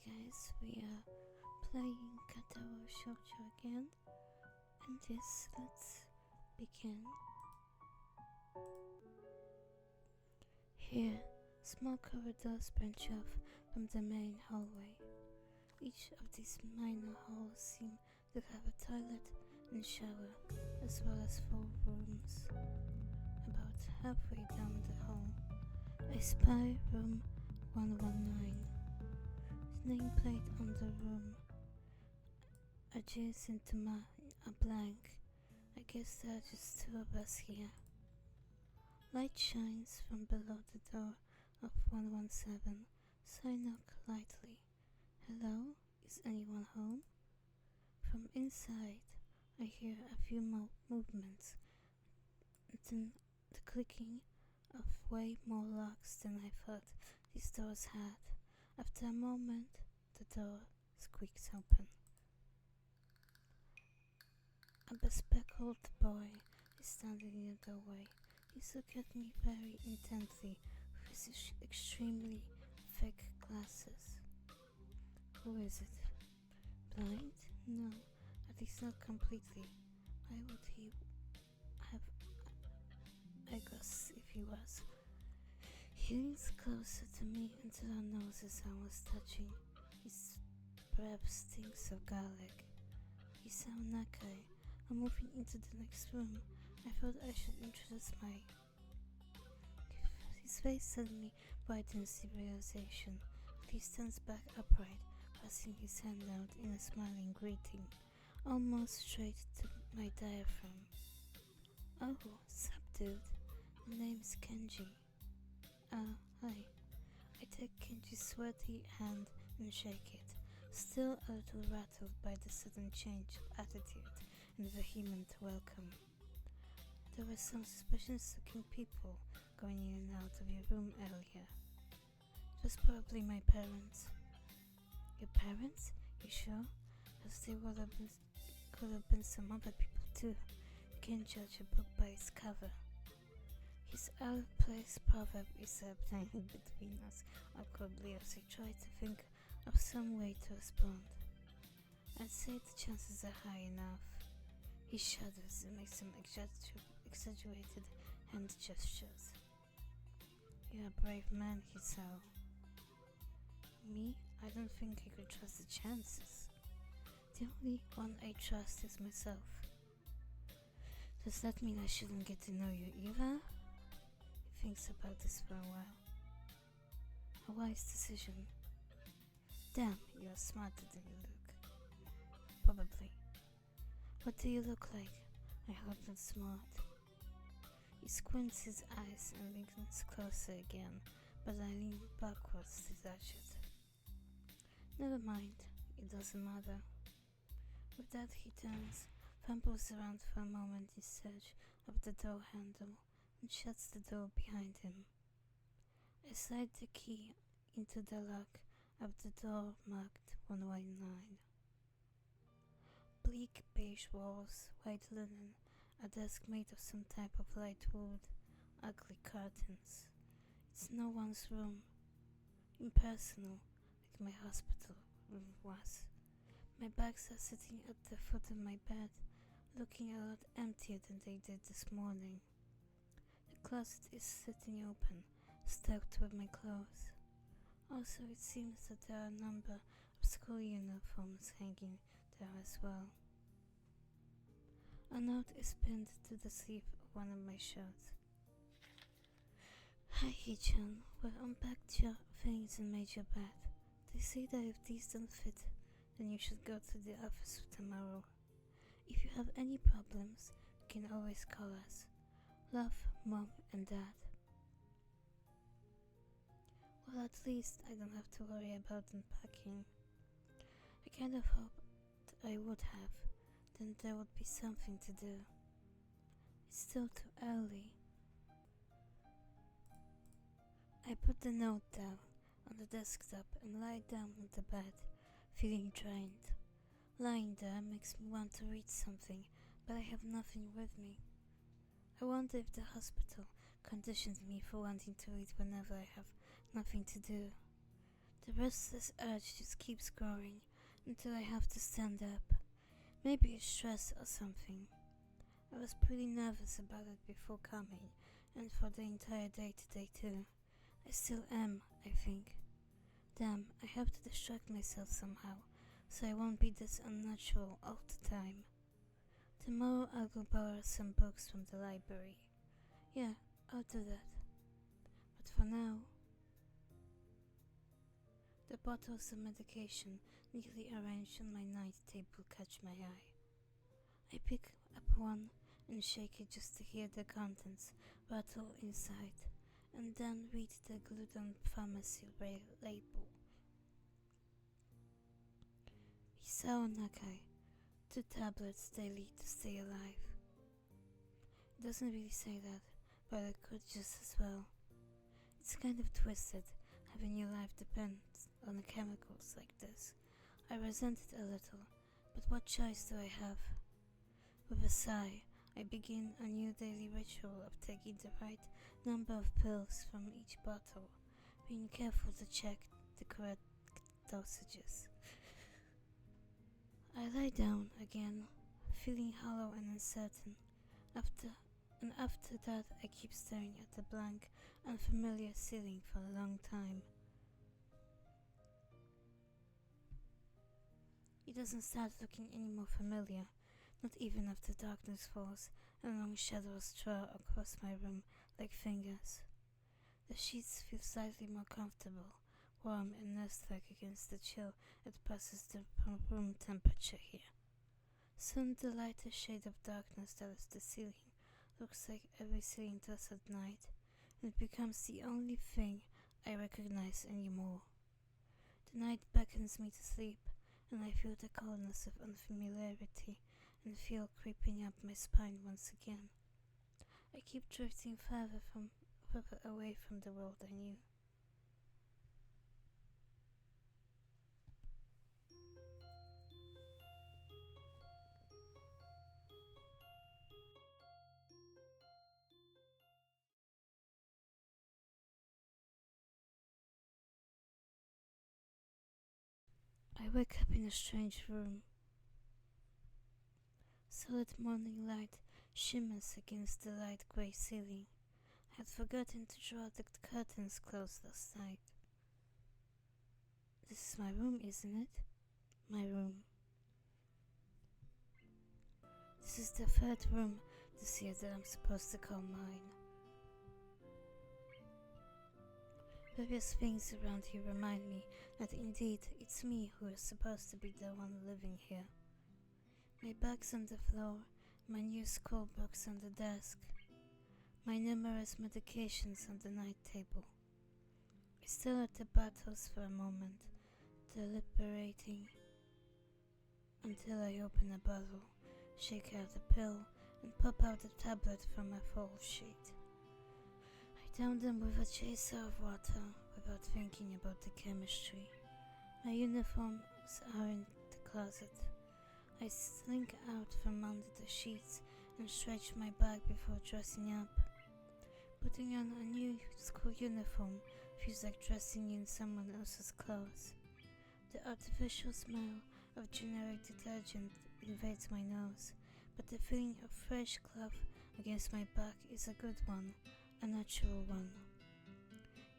guys, we are playing Katawa Shoujo again, and yes, let's begin. Here, small corridors branch off from the main hallway. Each of these minor halls seem to have a toilet and shower, as well as 4 rooms. About halfway down the hall, I spy room 119. The nameplate on the room adjacent to mine are blank. I guess there are just 2 of us here. Light shines from below the door of 117, so I knock lightly. Hello? Is anyone home? From inside, I hear a few movements, and then the clicking of way more locks than I thought these doors had. After a moment, the door squeaks open. A bespectacled boy is standing in the doorway. He's looking at me very intently with his extremely thick glasses. Who is it? Blind? No, at least not completely. Why would he have I guess if he was? He leans closer to me until our noses are almost touching. His breath stinks of garlic. He's so nakai. I'm moving into the next room. I thought I should introduce my... His face suddenly brightens in realization. He stands back upright, passing his hand out in a smiling greeting, almost straight to my diaphragm. Oh, sup dude. My name's Kenji. Hi. I take Kenji's sweaty hand and shake it, still a little rattled by the sudden change of attitude and vehement welcome. There were some suspicious-looking people going in and out of your room earlier. It was probably my parents. Your parents? You sure? Because they could have been some other people too. You can't judge a book by its cover. His out-of-place proverb is playing between us awkwardly as I try to think of some way to respond. I'd say the chances are high enough. He shudders and makes some exaggerated hand gestures. You're a brave man, Hisao. Me? I don't think I could trust the chances. The only one I trust is myself. Does that mean I shouldn't get to know you either? He thinks about this for a while. A wise decision. Damn, you're smarter than you look. Probably. What do you look like? I hope not smart. He squints his eyes and leans closer again, but I lean backwards to touch it. Never mind, it doesn't matter. With that he turns, fumbles around for a moment in search of the door handle, and shuts the door behind him. I slide the key into the lock of the door marked 119. Bleak beige walls, white linen, a desk made of some type of light wood, ugly curtains. It's no one's room. Impersonal, like my hospital room was. My bags are sitting at the foot of my bed, looking a lot emptier than they did this morning. The closet is sitting open, stocked with my clothes. Also, it seems that there are a number of school uniforms hanging there as well. A note is pinned to the sleeve of one of my shirts. Hi, Hichan. Well, unpacked your things and made your bed. They say that if these don't fit, then you should go to the office tomorrow. If you have any problems, you can always call us. Love, Mom and Dad. Well, at least I don't have to worry about unpacking. I kind of hoped I would have, then there would be something to do. It's still too early. I put the note down on the desktop and lie down on the bed, feeling drained. Lying there makes me want to read something, but I have nothing with me. I wonder if the hospital conditioned me for wanting to read whenever I have nothing to do. The restless urge just keeps growing until I have to stand up. Maybe it's stress or something. I was pretty nervous about it before coming, and for the entire day today too. I still am, I think. Damn, I have to distract myself somehow, so I won't be this unnatural all the time. Tomorrow I'll go borrow some books from the library. Yeah, I'll do that. But for now, the bottles of medication neatly arranged on my night table catch my eye. I pick up one and shake it just to hear the contents rattle inside, and then read the glued-on pharmacy label. Hisao Nakai, 2 tablets daily to stay alive. It doesn't really say that, but it could just as well. It's kind of twisted, having your life depend on chemicals like this. I resent it a little, but what choice do I have? With a sigh, I begin a new daily ritual of taking the right number of pills from each bottle, being careful to check the correct dosages. I lie down again, feeling hollow and uncertain. After that, I keep staring at the blank, unfamiliar ceiling for a long time. It doesn't start looking any more familiar, not even after darkness falls and long shadows draw across my room like fingers. The sheets feel slightly more comfortable, warm and nest-like against the chill that passes the room temperature here. Soon the lighter shade of darkness that is the ceiling looks like every ceiling does at night, and it becomes the only thing I recognize anymore. The night beckons me to sleep, and I feel the coldness of unfamiliarity and feel creeping up my spine once again. I keep drifting further away from the world I knew. I wake up in a strange room. Solid morning light shimmers against the light grey ceiling. I had forgotten to draw the curtains closed last night. This is my room, isn't it? My room. This is the 3rd room this year that I'm supposed to call mine. Various things around here remind me that indeed it's me who is supposed to be the one living here. My bag's on the floor, my new school books on the desk, my numerous medications on the night table. I stare at the bottles for a moment, deliberating until I open a bottle, shake out a pill, and pop out a tablet from a fall sheet. I down them with a chaser of water without thinking about the chemistry. My uniforms are in the closet. I slink out from under the sheets and stretch my back before dressing up. Putting on a new school uniform feels like dressing in someone else's clothes. The artificial smell of generic detergent invades my nose, but the feeling of fresh cloth against my back is a good one, a natural one.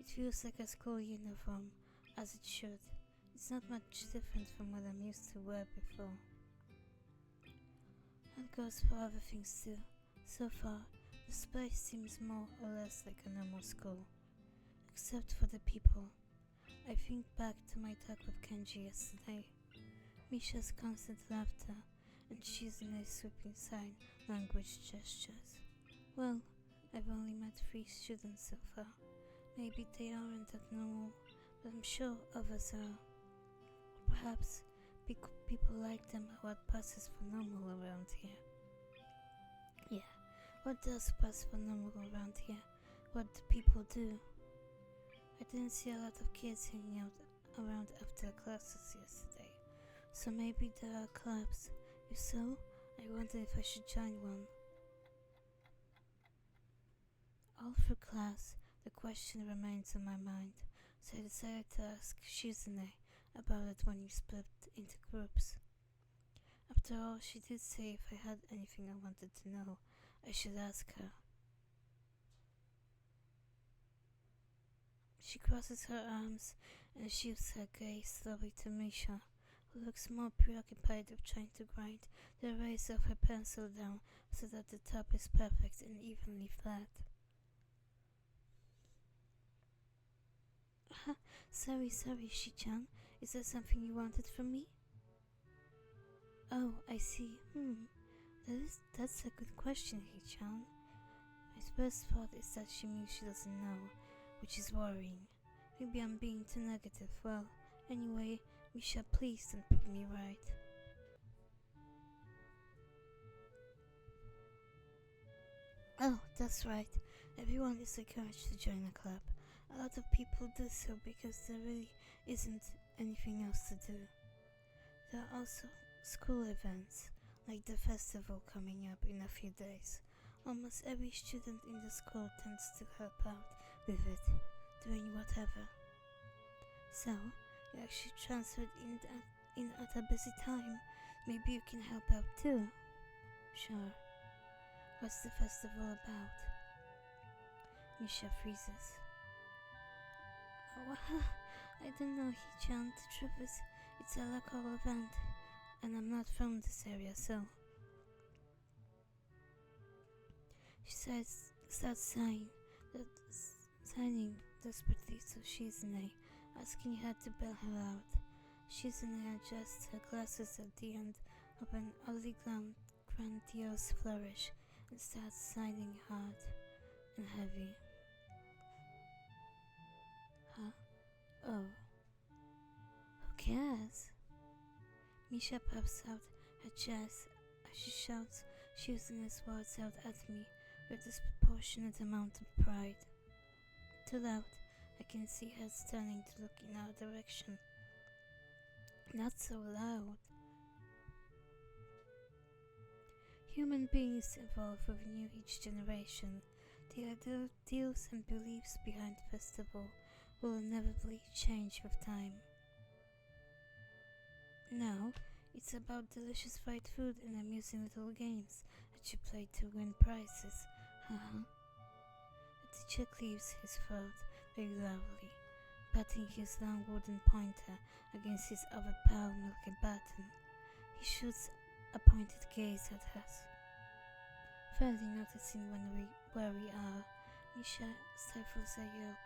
It feels like a school uniform, as it should. It's not much different from what I'm used to wear before. That goes for other things too. So far, this place seems more or less like a normal school, except for the people. I think back to my talk with Kenji yesterday. Misha's constant laughter and Shizune's sweeping sign language gestures. Well, I've only met 3 students so far. Maybe they aren't that normal, but I'm sure others are. Perhaps people like them are what passes for normal around here. Yeah, what does pass for normal around here? What do people do? I didn't see a lot of kids hanging out around after classes yesterday, so maybe there are clubs. If so, I wonder if I should join one. All through class, the question remains on my mind. so I decided to ask Shizune about it when we split into groups. After all, she did say if I had anything I wanted to know, I should ask her. She crosses her arms and shifts her gaze slowly to Misha, who looks more preoccupied with trying to grind the eraser of her pencil down so that the top is perfect and evenly flat. Sorry, Shi-chan. Is there something you wanted from me? Oh, I see. That's a good question, Hee-chan. My first thought is that she means she doesn't know, which is worrying. Maybe I'm being too negative. Well, anyway, Misha, please don't put me right. Oh, that's right. Everyone is encouraged to join a club. A lot of people do so because there really isn't anything else to do. There are also school events, like the festival coming up in a few days. Almost every student in the school tends to help out with it, doing whatever. So, you actually transferred in at a busy time. Maybe you can help out too. Sure. What's the festival about? Misha freezes. Oh, I don't know, Hee-chan. The truth is, it's a local event, and I'm not from this area, so... She starts signing desperately to Shizune, asking her to bail her out. Shizune adjusts her glasses at the end of an oddly grandiose flourish and starts signing hard and heavy. Huh? Oh. Who cares? Misha pops out her chest as she shouts Shizune's words out at me with a disproportionate amount of pride. Too loud, I can see her turning to look in our direction. Not so loud. Human beings evolve with new each generation. The ideals and beliefs behind the festival will inevitably change with time. Now, it's about delicious fried food and amusing little games that you play to win prizes. The teacher cleaves his throat very loudly, patting his long wooden pointer against his overpowered milky button. He shoots a pointed gaze at us. Fairly noticing where we are, Misha stifles a yelp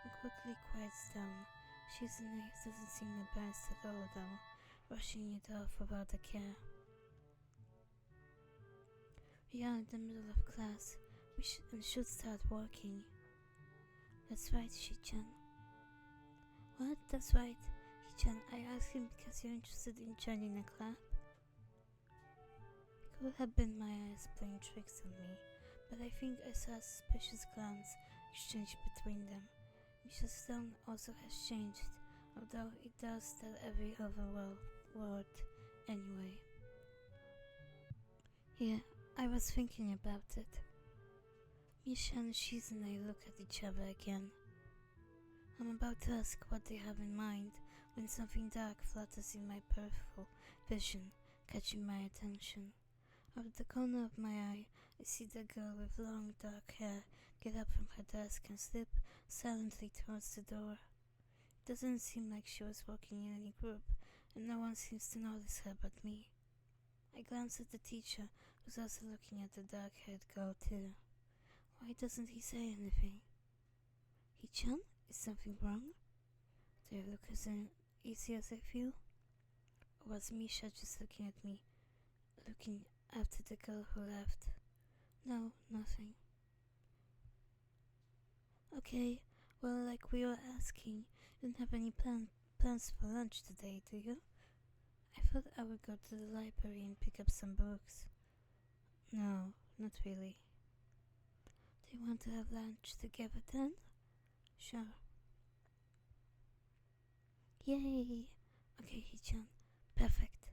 and quickly quiets down. Shizune doesn't seem embarrassed at all though, rushing it off without a care. We are in the middle of class. We should start working. That's right, Shi-chan. What? That's right, Shi-chan. I asked him because you're interested in joining a club. It could have been my eyes playing tricks on me, but I think I saw a suspicious glance exchanged between them. Misha's tone also has changed, although it does tell every other word anyway. Yeah, I was thinking about it. Misha and Shizune look at each other again. I'm about to ask what they have in mind when something dark flutters in my peripheral vision, catching my attention. Out of the corner of my eye, I see the girl with long dark hair get up from her desk and slip silently towards the door. It doesn't seem like she was walking in any group, and no one seems to notice her but me. I glance at the teacher, who's also looking at the dark-haired girl too. Why doesn't he say anything? Hee-chan, is something wrong? Do I look as easy as I feel? Or was Misha just looking at me, looking after the girl who left? No, nothing. Okay, well, like we were asking, you don't have any plans for lunch today, do you? I thought I would go to the library and pick up some books. No, not really. Do you want to have lunch together then? Sure. Yay! Okay, Hee-chan. Perfect.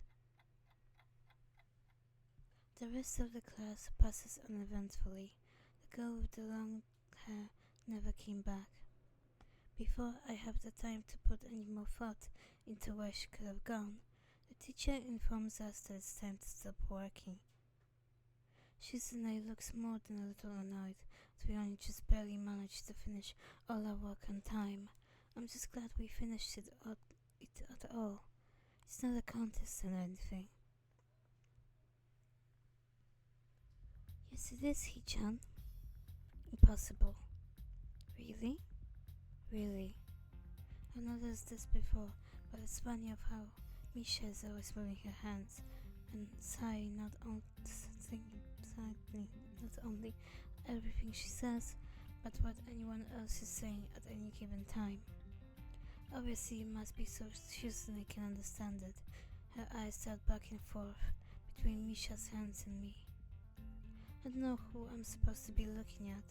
The rest of the class passes uneventfully. The girl with the long hair never came back. Before I have the time to put any more thought into where she could have gone, the teacher informs us that it's time to stop working. Shizune looks more than a little annoyed that we only just barely managed to finish all our work on time. I'm just glad we finished it at all. It's not a contest or anything. Yes, it is, Hichan. Impossible. Really? Really? I've noticed this before, but it's funny of how Misha is always moving her hands and sighing not only everything she says, but what anyone else is saying at any given time. Obviously, it must be so Shizune can understand it. Her eyes dart back and forth between Misha's hands and me. I don't know who I'm supposed to be looking at.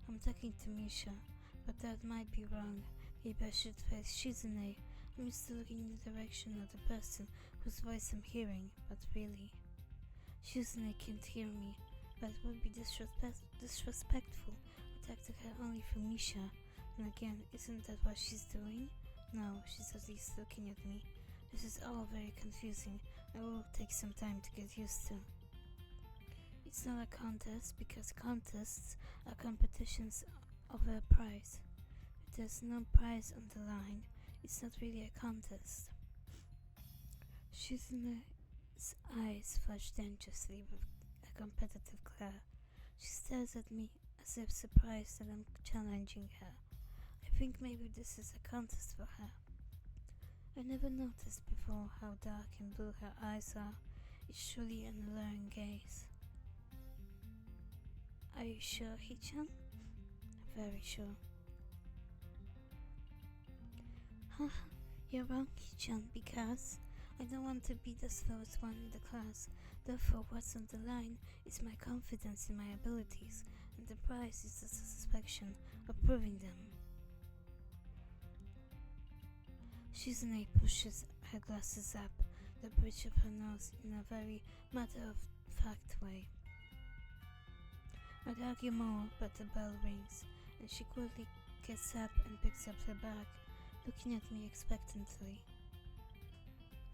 I'm talking to Misha, but that might be wrong. Maybe I should face Shizune. I'm used to looking in the direction of the person whose voice I'm hearing, but really, Shizune can't hear me, but it would be disrespectful to talk to her only through Misha. And again, isn't that what she's doing? No, she's at least looking at me. This is all very confusing. I will take some time to get used to. It's not a contest because contests are competitions over a prize. If there's no prize on the line, it's not really a contest. Shizune's eyes flash dangerously with a competitive glare. She stares at me as if surprised that I'm challenging her. I think maybe this is a contest for her. I never noticed before how dark and blue her eyes are. It's truly an alluring gaze. Are you sure, Hichan? Very sure. Haha, you're wrong, Hichan, because I don't want to be the slowest one in the class. Therefore, what's on the line is my confidence in my abilities, and the prize is the satisfaction of proving them. Shizune pushes her glasses up the bridge of her nose in a very matter-of-fact way. I'd argue more, but the bell rings, and she quickly gets up and picks up her bag, looking at me expectantly.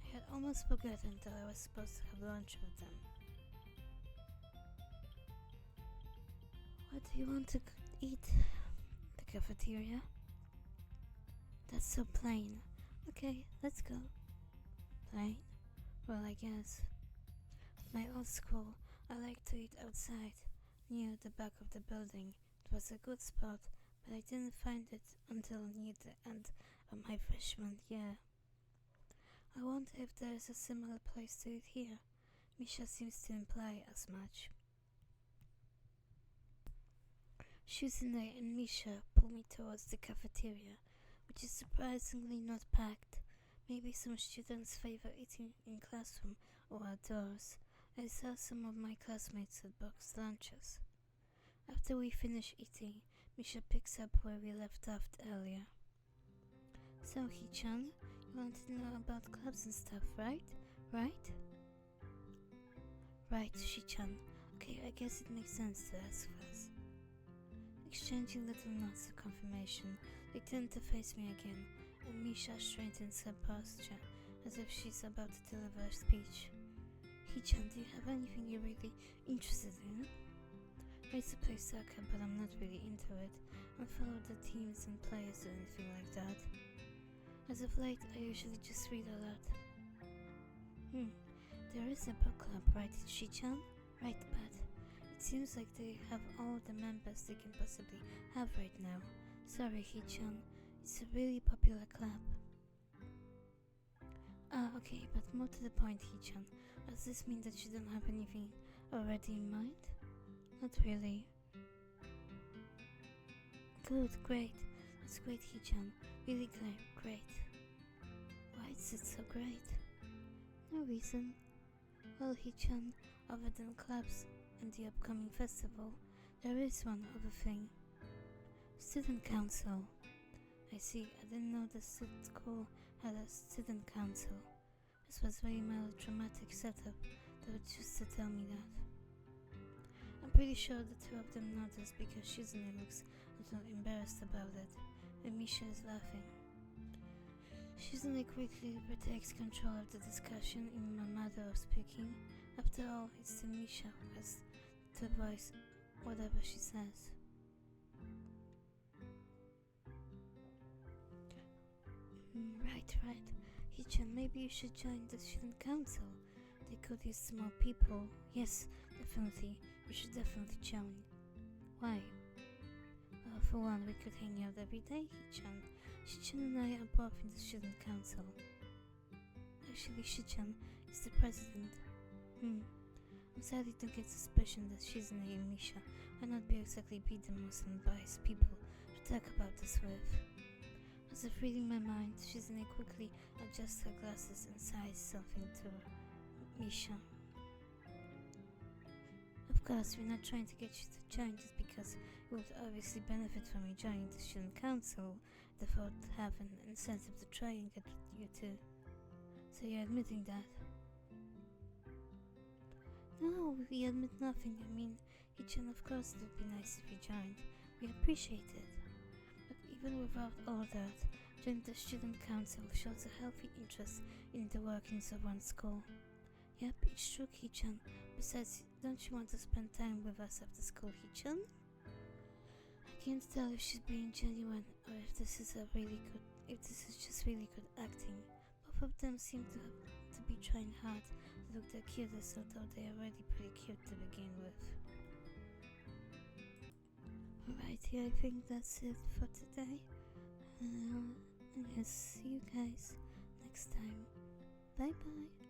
I had almost forgotten that I was supposed to have lunch with them. What do you want to eat? The cafeteria? That's so plain. Okay, let's go. Plain? Well, I guess. At my old school, I liked to eat outside, near the back of the building. It was a good spot, but I didn't find it until near the end of my freshman year. I wonder if there is a similar place to it here. Misha seems to imply as much. Shizune and Misha pull me towards the cafeteria, which is surprisingly not packed. Maybe some students favor eating in classroom or outdoors. I saw some of my classmates at boxed lunches. After we finish eating, Misha picks up where we left off earlier. So, Hichan, you want to know about clubs and stuff, right? Right, Shichan. Okay, I guess it makes sense to ask first. Exchanging little nods of confirmation, they turn to face me again, and Misha straightens her posture as if she's about to deliver a speech. Hichan, do you have anything you're really interested in? I used to play soccer, but I'm not really into it. I don't follow the teams and players or anything like that. As of late, I usually just read a lot. There is a book club, right, Shichan? Right, but it seems like they have all the members they can possibly have right now. Sorry, Hichan. It's a really popular club. Okay, but more to the point, Hichan. Does this mean that you don't have anything already in mind? Not really. Good, great. That's great, Hichan. Really great. Why is it so great? No reason. Well, Hichan, other than clubs and the upcoming festival, there is one other thing. Student council. I see, I didn't know the school had a student council. This was very melodramatic setup. They would choose to tell me that. I'm pretty sure the two of them noticed because Shizune looks a little embarrassed about it. and Misha is laughing. Shizune quickly takes control of the discussion in a manner of speaking. After all, it's the Misha who has to voice whatever she says. Right. Hichan, maybe you should join the student council. They could use more people. Yes, definitely. You should definitely join. Why? Well, for one, we could hang out every day, Hichan. Shichan and I are both in the student council. Actually, Shichan is the president. I'm starting to get suspicion that Shizune and Misha might not exactly be the most unbiased people to talk about this with. As if reading my mind, Shizune quickly adjusts her glasses and sighs something to Misha. Of course, we're not trying to get you to join just because you would obviously benefit from you joining the student council. The thought have an incentive to try and get you to. So you're admitting that? No, we admit nothing. I mean, Hichan, of course it would be nice if you joined. We appreciate it. But even without all that, joining the student council shows a healthy interest in the workings of one's school. Yep, it's true, Hichan. Besides, don't you want to spend time with us after school, Hichan? I can't tell if she's being genuine or if this is just really good acting. Both of them seem to be trying hard to look the cutest, although they are already pretty cute to begin with. Alrighty, I think that's it for today. And I'll see you guys next time. Bye bye.